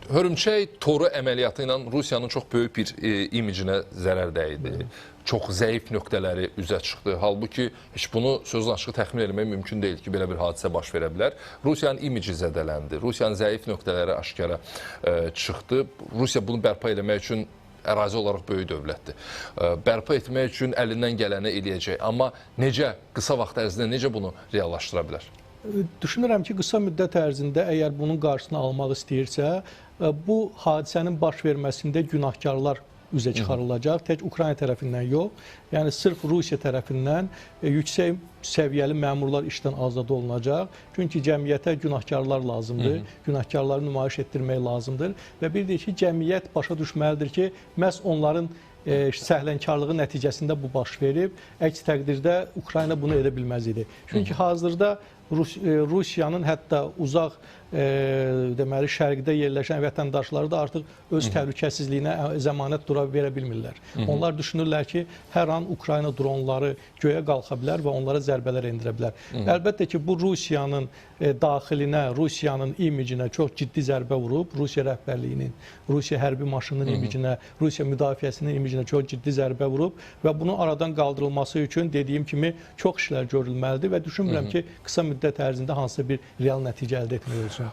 Hörümçək toru əməliyyatı ilə Rusiyanın çox böyük bir imicinə zərər dəydi. Çox zəif nöqtələri üzə çıxdı. Halbuki heç bunu sözün açığı təxmin etmək mümkün deyil ki, belə bir hadisə baş verə bilər. Rusiyanın imici zədələndi. Rusiyanın zəif nöqtələri aşkara çıxdı. Rusiya bunu bərpa etmək üçün ərazi olaraq böyük dövlətdir. Bərpa etmək üçün əlindən gələni eləyəcək. Amma necə, qısa vaxt ərzində necə bunu reallaşdıra bilər? Düşünürəm ki, qısa müddət ərzində əgər bunun qarşısını almaq istəyirsə, bu hadisənin baş verməsində günahkarlar üzə çıxarılacaq. Tək Ukrayna tərəfindən yox, yəni sırf Rusiya tərəfindən yüksək səviyyəli məmurlar işdən azad olunacaq. Çünki cəmiyyətə günahkarlar lazımdır, günahkarları nümayiş etdirmək lazımdır və bir də ki, cəmiyyət başa düşməlidir ki, məhz onların səhlənkarlığı nəticəsində bu baş verib. Əks təqdirdə Ukrayna bunu edə bilməz idi. Çünki hazırda Rusiyanın hətta uzaq deməli şərqdə yerləşən vətəndaşları da artıq öz təhlükəsizliyinə zəmanət dura verə bilmirlər. Onlar düşünürlər ki, hər an Ukrayna dronları göyə qalxa bilər və onlara zərbələr endirə bilər. Əlbəttə ki, bu Rusiyanın daxilinə, Rusiyanın imicinə çox ciddi zərbə vurub, Rusiya rəhbərliyinin, Rusiya hərbi maşınının imicinə, Rusiya müdafiəsinin imicinə çox ciddi zərbə vurub və bunun aradan qaldırılması üçün dediyim kimi çox işlər görülməlidir və düşünmürəm ki, qısa müddət ərzində hansısa bir real nəticə əldə etmək olsun.